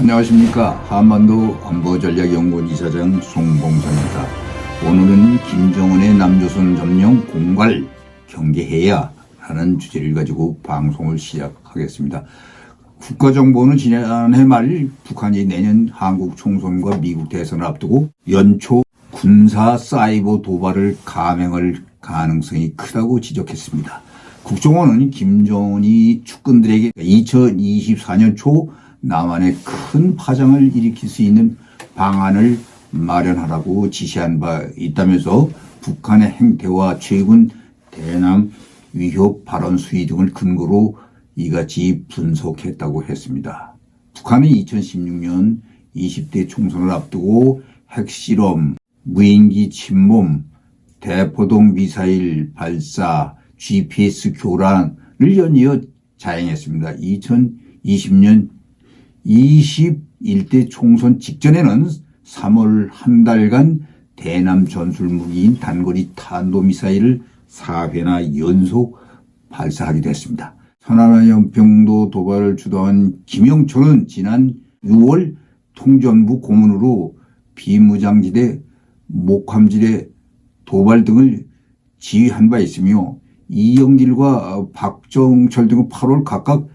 안녕하십니까. 한반도 안보전략연구원 이사장 송봉선입니다. 오늘은 김정은의 남조선 점령 공갈 경계해야 하는 주제를 가지고 방송을 시작하겠습니다. 국가정보는 지난해 말 북한이 내년 한국 총선과 미국 대선을 앞두고 연초 군사 사이버 도발을 감행할 가능성이 크다고 지적했습니다. 국정원은 김정은이 측근들에게 2024년 초 남한에 큰 파장을 일으킬 수 있는 방안을 마련하라고 지시한 바 있다면서 북한의 행태와 최근 대남 위협 발언 수위 등을 근거로 이같이 분석했다고 했습니다. 북한은 2016년 20대 총선을 앞두고 핵실험, 무인기 침범, 대포동 미사일 발사, GPS 교란을 연이어 자행했습니다. 2020년 21대 총선 직전에는 3월 한 달간 대남 전술 무기인 단거리 탄도미사일을 4회나 연속 발사하기도 했습니다. 천안함연평도 도발을 주도한 김영철은 지난 6월 통전부 고문으로 비무장지대, 목함지대 도발 등을 지휘한 바 있으며 이영길과 박정철 등은 8월 각각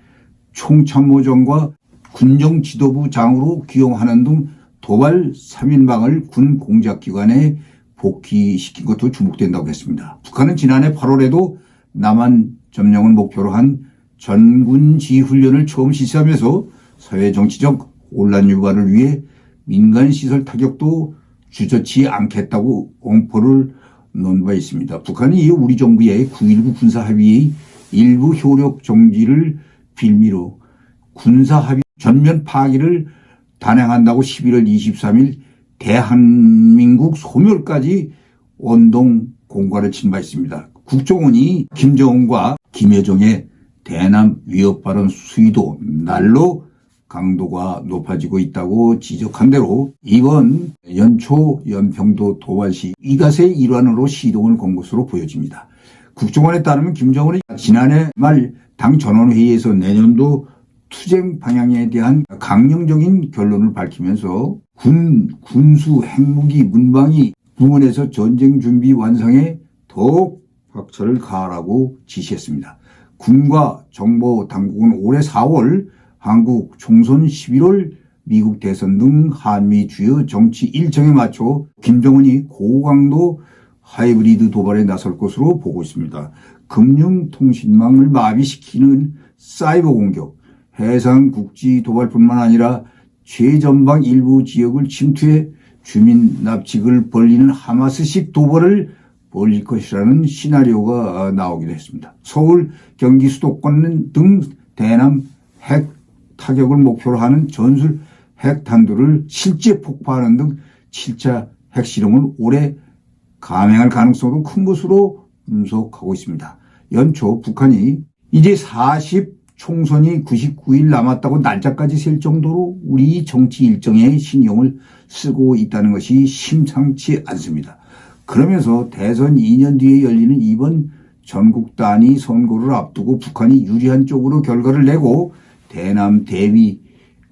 총참모장과 군정지도부장으로 기용하는 등 도발 3인방을 군 공작기관에 복귀시킨 것도 주목된다고 했습니다. 북한은 지난해 8월에도 남한 점령을 목표로 한 전군지휘훈련을 처음 실시하면서 사회정치적 혼란 유발을 위해 민간시설 타격도 주저치 않겠다고 공포를 놓은 바 있습니다. 북한이 이어 우리 정부의 9.19 군사합의의 일부 효력 정지를 빌미로 군사합의 전면 파기를 단행한다고 11월 23일 대한민국 소멸까지 원동 공갈을 친 바 있습니다. 국정원이 김정은과 김여정의 대남 위협 발언 수위도 날로 강도가 높아지고 있다고 지적한 대로 이번 연초 연평도 도발 시 이것의 일환으로 시동을 건 것으로 보여집니다. 국정원에 따르면 김정은이 지난해 말 당 전원회의에서 내년도 투쟁 방향에 대한 강령적인 결론을 밝히면서 군수, 핵무기, 문방위 부문에서 전쟁 준비 완성에 더욱 박차를 가하라고 지시했습니다. 군과 정보 당국은 올해 4월 한국 총선 11월 미국 대선 등 한미 주요 정치 일정에 맞춰 김정은이 고강도 하이브리드 도발에 나설 것으로 보고 있습니다. 금융통신망을 마비시키는 사이버 공격, 해상 국지 도발뿐만 아니라 최전방 일부 지역을 침투해 주민 납치를 벌리는 하마스식 도발을 벌릴 것이라는 시나리오가 나오기도 했습니다. 서울, 경기 수도권 등 대남 핵 타격을 목표로 하는 전술 핵탄두를 실제 폭파하는 등 7차 핵실험을 올해 감행할 가능성도 큰 것으로 분석하고 있습니다. 연초 북한이 이제 총선이 99일 남았다고 날짜까지 셀 정도로 우리 정치 일정에 신경을 쓰고 있다는 것이 심상치 않습니다. 그러면서 대선 2년 뒤에 열리는 이번 전국 단위 선거를 앞두고 북한이 유리한 쪽으로 결과를 내고 대남 대미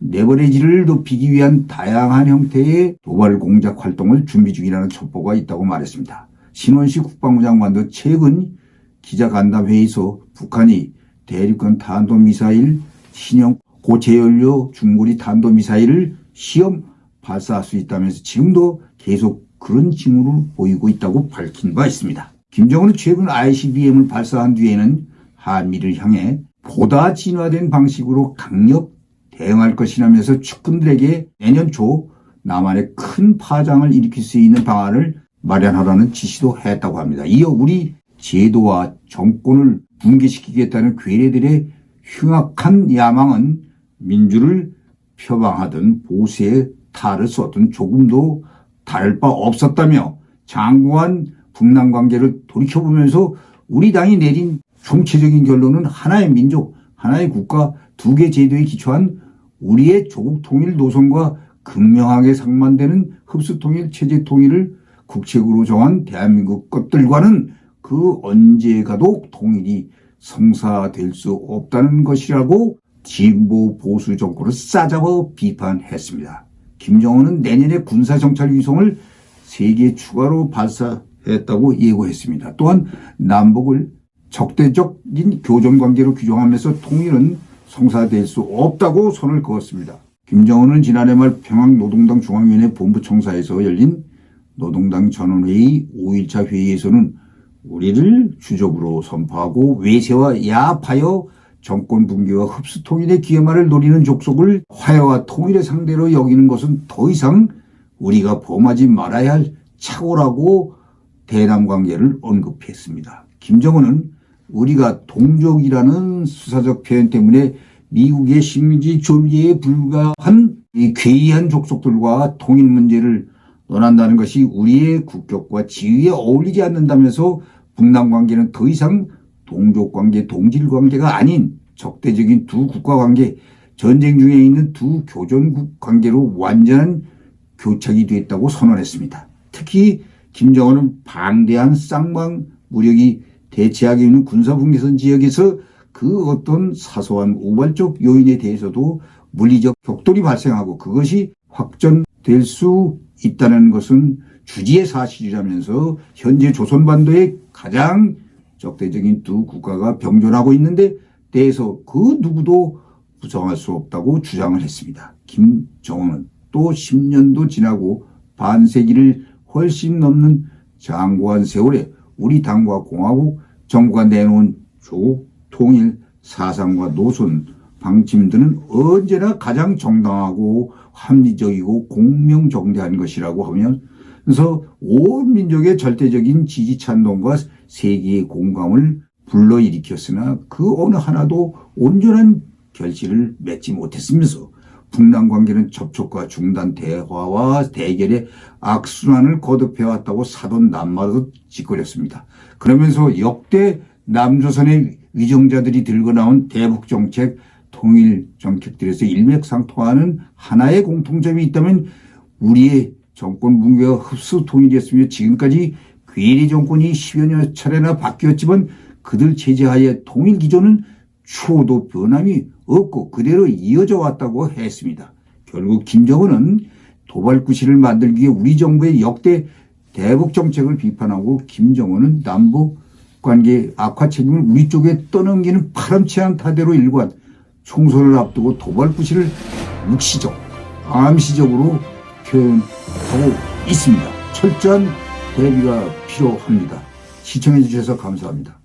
레버리지를 높이기 위한 다양한 형태의 도발 공작 활동을 준비 중이라는 첩보가 있다고 말했습니다. 신원식 국방부 장관도 최근 기자간담회에서 북한이 대륙간 탄도미사일 신형 고체연료 중거리 탄도미사일을 시험 발사할 수 있다면서 지금도 계속 그런 징후를 보이고 있다고 밝힌 바 있습니다. 김정은은 최근 ICBM을 발사한 뒤에는 한미를 향해 보다 진화된 방식으로 강력 대응할 것이라면서 측근들에게 내년 초 남한에 큰 파장을 일으킬 수 있는 방안을 마련하라는 지시도 했다고 합니다. 이어 우리 제도와 정권을 붕괴시키겠다는 괴뢰들의 흉악한 야망은 민주를 표방하든 보수의 탈을 쏘든 조금도 다를 바 없었다며 장구한 북남 관계를 돌이켜보면서 우리 당이 내린 총체적인 결론은 하나의 민족, 하나의 국가, 두 개 제도에 기초한 우리의 조국 통일 노선과 극명하게 상반되는 흡수 통일, 체제 통일을 국책으로 정한 대한민국 것들과는 그 언제 가도 통일이 성사될 수 없다는 것이라고 진보 보수 정권을 싸잡아 비판했습니다. 김정은은 내년에 군사정찰 위성을 3개 추가로 발사했다고 예고했습니다. 또한 남북을 적대적인 교전관계로 규정하면서 통일은 성사될 수 없다고 선을 그었습니다. 김정은은 지난해 말 평양노동당 중앙위원회 본부청사에서 열린 노동당 전원회의 5일차 회의에서는 우리를 주적으로 선포하고 외세와 야합하여 정권 붕괴와 흡수 통일의 기회만을 노리는 족속을 화해와 통일의 상대로 여기는 것은 더 이상 우리가 범하지 말아야 할 착오라고 대남 관계를 언급했습니다. 김정은은 우리가 동족이라는 수사적 표현 때문에 미국의 식민지 존재에 불과한 이 괴이한 족속들과 통일 문제를 논한다는 것이 우리의 국격과 지위에 어울리지 않는다면서 북남 관계는 더 이상 동족 관계, 동질 관계가 아닌 적대적인 두 국가 관계, 전쟁 중에 있는 두 교전국 관계로 완전한 교착이 됐다고 선언했습니다. 특히 김정은은 방대한 쌍방 무력이 대치하게 있는 군사분계선 지역에서 그 어떤 사소한 우발적 요인에 대해서도 물리적 격돌이 발생하고 그것이 확전될 수 있다는 것은 주지의 사실이라면서 현재 조선반도의 가장 적대적인 두 국가가 병존하고 있는데 대해서 그 누구도 부정할 수 없다고 주장을 했습니다. 김정은은 또 10년도 지나고 반세기를 훨씬 넘는 장구한 세월에 우리 당과 공화국 정부가 내놓은 조국 통일 사상과 노선 방침들은 언제나 가장 정당하고 합리적이고 공명정대한 것이라고 하면서 온 민족의 절대적인 지지 찬동과 세계의 공감을 불러일으켰으나 그 어느 하나도 온전한 결실을 맺지 못했으면서 북남 관계는 접촉과 중단, 대화와 대결의 악순환을 거듭해왔다고 사돈 남마도 짓거렸습니다. 그러면서 역대 남조선의 위정자들이 들고 나온 대북정책, 통일정책들에서 일맥상통하는 하나의 공통점이 있다면 우리의 정권 붕괴와 흡수 통일이었으며 지금까지 괴리 정권이 10여 차례나 바뀌었지만 그들 체제하에 통일 기조는 추호도 변함이 없고 그대로 이어져 왔다고 했습니다. 결국 김정은은 도발구실을 만들기 위해 우리 정부의 역대 대북 정책을 비판하고 김정은은 남북 관계 악화 책임을 우리 쪽에 떠넘기는 파렴치한 타대로 일관 총선을 앞두고 도발구실을 묵시적, 암시적으로 표현하고 있습니다. 철저한 대비가 필요합니다. 시청해 주셔서 감사합니다.